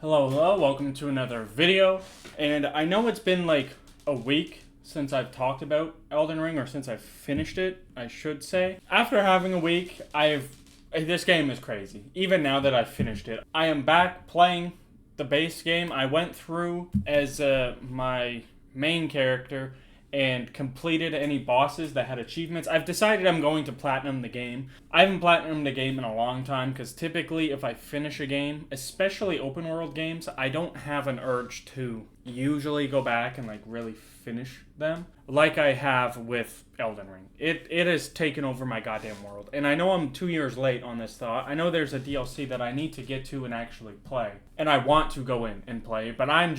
Hello, welcome to another video. And I know it's been like a week since I've talked about Elden Ring, or since I've finished it, I should say. After having a week, this game is crazy. Even now that I've finished it, I am back playing the base game. I went through as my main character and completed any bosses that had achievements. I've decided I'm going to platinum the game. I haven't platinumed the game in a long time because typically if I finish a game, especially open world games, I don't have an urge to usually go back and like really finish them like I have with Elden Ring. It has taken over my goddamn world. And I know I'm 2 years late on this thought. I know there's a DLC that I need to get to and actually play. And I want to go in and play, but I'm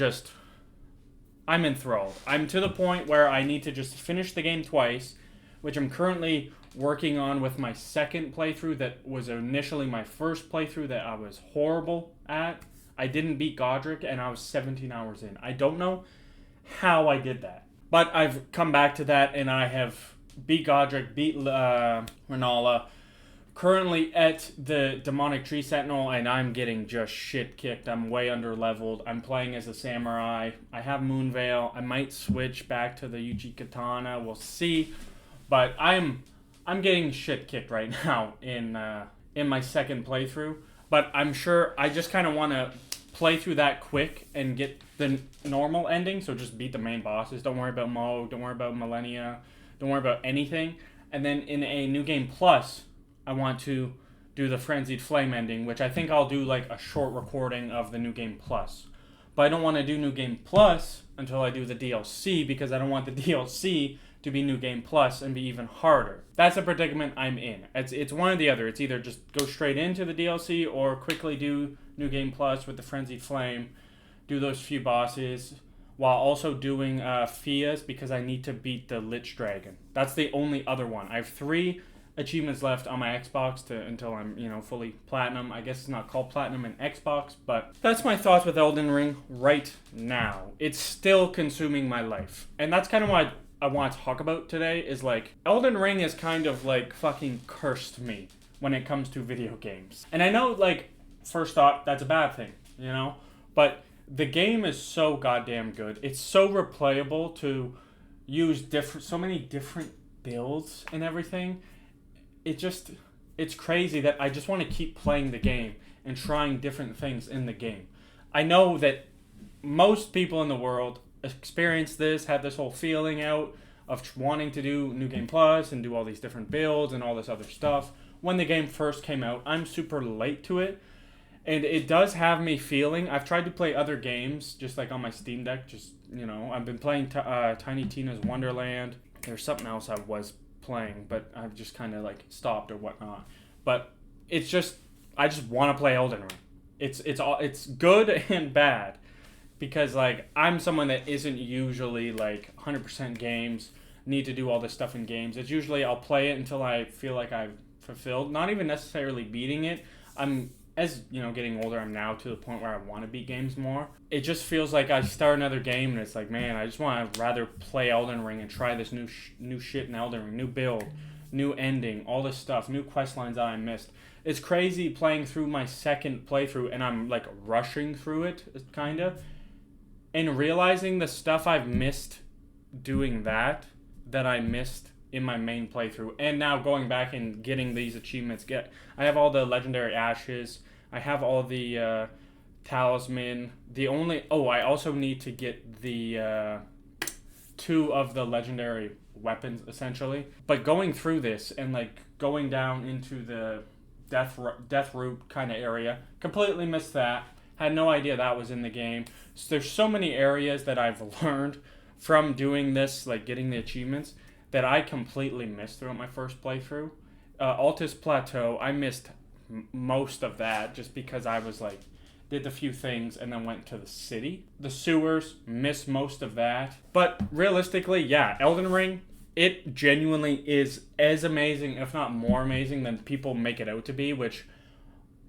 enthralled. I'm to the point where I need to just finish the game twice, which I'm currently working on with my second playthrough that was initially my first playthrough that I was horrible at. I didn't beat Godric and I was 17 hours in. I don't know how I did that. But I've come back to that and I have beat Godric, beat Renala, currently at the Demonic Tree Sentinel, and I'm getting just shit kicked. I'm way under leveled. I'm playing as a samurai. I have Moonveil. I might switch back to the Uchi Katana. We'll see. But I'm getting shit kicked right now in my second playthrough. But I'm sure I just kind of want to play through that quick and get the normal ending. So just beat the main bosses. Don't worry about Mo. Don't worry about Millennia. Don't worry about anything. And then in a New Game Plus, I want to do the Frenzied Flame ending, which I think I'll do like a short recording of the New Game Plus. But I don't want to do New Game Plus until I do the DLC, because I don't want the DLC to be New Game Plus and be even harder. That's a predicament I'm in. It's one or the other. It's either just go straight into the DLC or quickly do New Game Plus with the Frenzied Flame, do those few bosses, while also doing Fia's, because I need to beat the Lich Dragon. That's the only other one. I have 3 achievements left on my Xbox until I'm fully platinum. I guess it's not called platinum in Xbox, but that's my thoughts with Elden Ring right now. It's still consuming my life, and that's kind of what I want to talk about today. Is like Elden Ring is kind of like fucking cursed me when it comes to video games. And I know, like, first thought, that's a bad thing, but the game is so goddamn good. It's so replayable to use so many different builds and everything. It's crazy that I just want to keep playing the game and trying different things in the game. I know that most people in the world experience this, have this whole feeling out of wanting to do New Game Plus and do all these different builds and all this other stuff. When the game first came out, I'm super late to it, and it does have me feeling. I've tried to play other games just like on my Steam Deck. I've been playing Tiny Tina's Wonderland. There's something else I was playing, but I've just kind of like stopped or whatnot. But it's just, I just want to play Elden Ring. It's good and bad, because like I'm someone that isn't usually like 100% games, need to do all this stuff in games. It's usually I'll play it until I feel like I've fulfilled, not even necessarily beating it. As getting older, I'm now to the point where I want to beat games more. It just feels like I start another game and it's like, man, I just want to rather play Elden Ring and try this new shit in Elden Ring, new build, new ending, all this stuff, new quest lines that I missed. It's crazy playing through my second playthrough and I'm like rushing through it, kinda, and realizing the stuff I've missed doing that I missed in my main playthrough, and now going back and getting these achievements. I have all the legendary ashes. I have all the talisman. I also need to get the 2 of the legendary weapons, essentially. But going through this and like going down into the death root kind of area, completely missed that. Had no idea that was in the game. So there's so many areas that I've learned from doing this, like getting the achievements, that I completely missed throughout my first playthrough. Altus Plateau, I missed most of that just because I was like, did the few things and then went to the city. The sewers, missed most of that. But realistically, yeah, Elden Ring, it genuinely is as amazing, if not more amazing, than people make it out to be, which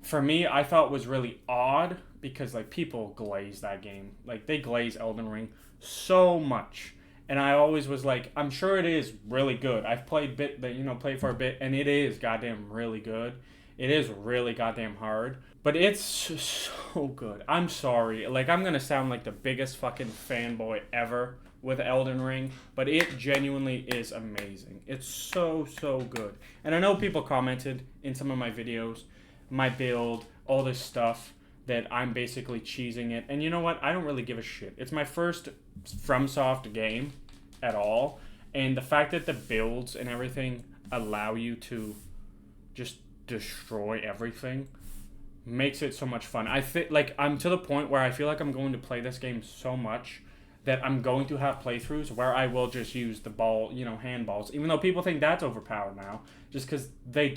for me, I thought was really odd, because like people glaze that game. Like they glaze Elden Ring so much. And I always was like, I'm sure it is really good. I've played for a bit, and it is goddamn really good. It is really goddamn hard. But it's so good. I'm sorry. Like, I'm going to sound like the biggest fucking fanboy ever with Elden Ring, but it genuinely is amazing. It's so, so good. And I know people commented in some of my videos, my build, all this stuff, that I'm basically cheesing it. And you know what? I don't really give a shit. It's my first FromSoft game at all. And the fact that the builds and everything allow you to just destroy everything makes it so much fun. I feel like I'm to the point where I feel like I'm going to play this game so much that I'm going to have playthroughs where I will just use the ball, handballs, even though people think that's overpowered now, just because they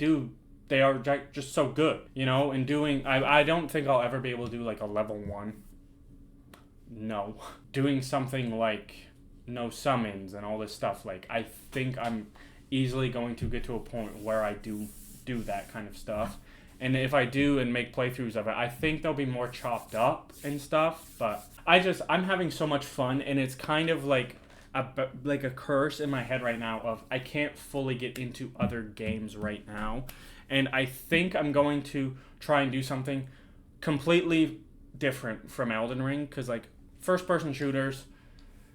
are just so good, and I don't think I'll ever be able to do like a level 1. No. Doing something like no summons and all this stuff, like I think I'm easily going to get to a point where I do that kind of stuff. And if I do and make playthroughs of it, I think they'll be more chopped up and stuff. But I'm having so much fun, and it's kind of like a curse in my head right now of I can't fully get into other games right now. And I think I'm going to try and do something completely different from Elden Ring, because like first-person shooters,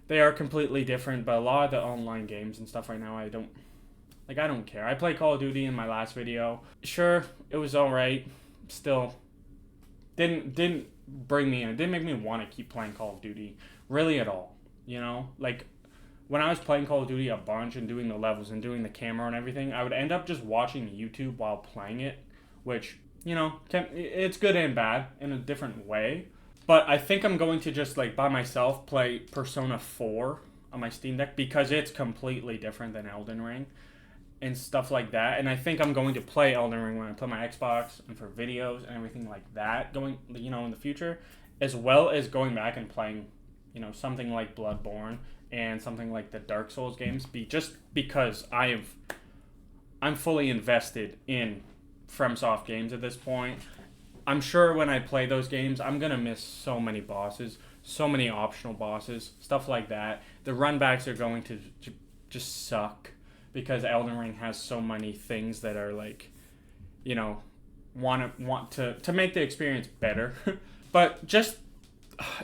they are completely different. But a lot of the online games and stuff right now, I don't care. I played Call of Duty in my last video. Sure, it was alright. Still, didn't bring me in. It didn't make me want to keep playing Call of Duty really at all. Like when I was playing Call of Duty a bunch and doing the levels and doing the camera and everything, I would end up just watching YouTube while playing it, which it's good and bad in a different way. But I think I'm going to just like by myself play Persona 4 on my Steam Deck because it's completely different than Elden Ring and stuff like that. And I think I'm going to play Elden Ring when I play my Xbox and for videos and everything like that going, in the future, as well as going back and playing, something like Bloodborne and something like the Dark Souls games, just because I'm fully invested in FromSoft games at this point. I'm sure when I play those games, I'm going to miss so many bosses, so many optional bosses, stuff like that. The runbacks are going to just suck, because Elden Ring has so many things that are like, want to make the experience better. But just,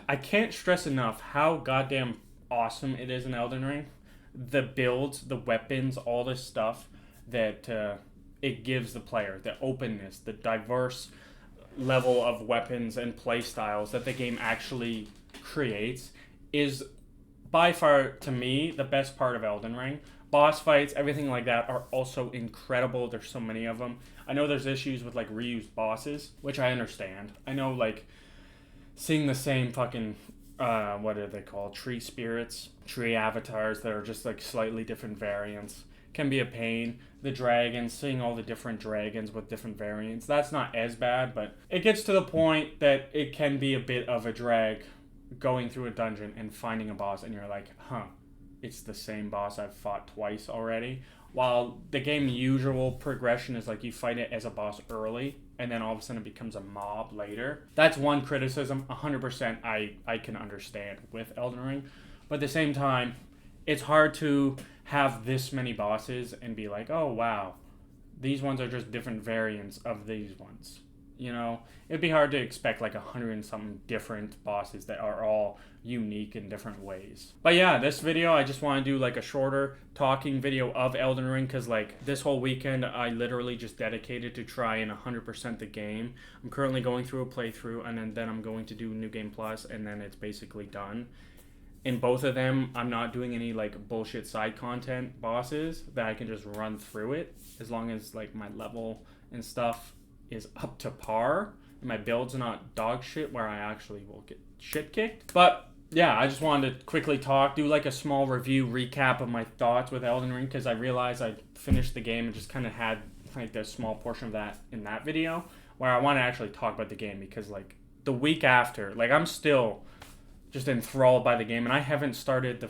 I can't stress enough how goddamn awesome it is in Elden Ring. The builds, the weapons, all this stuff that it gives the player, the openness, the diverse level of weapons and play styles that the game actually creates is by far, to me, the best part of Elden Ring. Boss fights, everything like that are also incredible. There's so many of them. I know there's issues with like reused bosses, which I understand. I know like seeing the same fucking what are they called? Tree spirits, tree avatars that are just like slightly different variants can be a pain. The dragons, seeing all the different dragons with different variants, that's not as bad, but it gets to the point that it can be a bit of a drag going through a dungeon and finding a boss and you're like, it's the same boss I've fought twice already. While the game usual progression is like you fight it as a boss early and then all of a sudden it becomes a mob later. That's one criticism 100% I can understand with Elden Ring. But at the same time, it's hard to have this many bosses and be like, oh wow, these ones are just different variants of these ones. It'd be hard to expect like 100 and something different bosses that are all unique in different ways. But yeah, this video, I just want to do like a shorter talking video of Elden Ring, because like this whole weekend I literally just dedicated to try and 100% the game. I'm currently going through a playthrough, and then I'm going to do New Game Plus, and then it's basically done. In both of them, I'm not doing any like bullshit side content bosses that I can just run through it, as long as like my level and stuff is up to par and my build's not dog shit where I actually will get shit kicked. But yeah, I just wanted to quickly do like a small review recap of my thoughts with Elden Ring, because I realized I finished the game and just kind of had like a small portion of that in that video, where I want to actually talk about the game, because like the week after, like I'm still just enthralled by the game, and I haven't started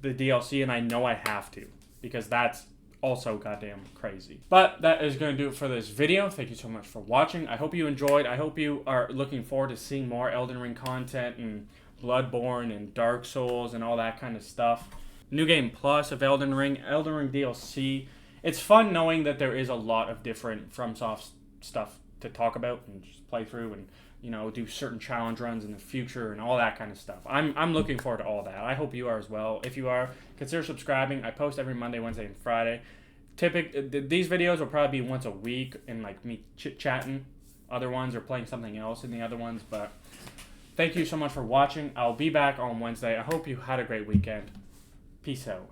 the DLC, and I know I have to, because that's also goddamn crazy. But that is going to do it for this video. Thank you so much for watching. I hope you enjoyed. I hope you are looking forward to seeing more Elden Ring content and Bloodborne and Dark Souls and all that kind of stuff. New Game Plus of Elden Ring DLC. It's fun knowing that there is a lot of different FromSoft stuff to talk about and just play through and, you know, do certain challenge runs in the future and all that kind of stuff. I'm looking forward to all that. I hope you are as well. If you are, consider subscribing. I post every Monday, Wednesday, and Friday. These videos will probably be once a week and like me chit-chatting. Other ones or playing something else in the other ones. But thank you so much for watching. I'll be back on Wednesday. I hope you had a great weekend. Peace out.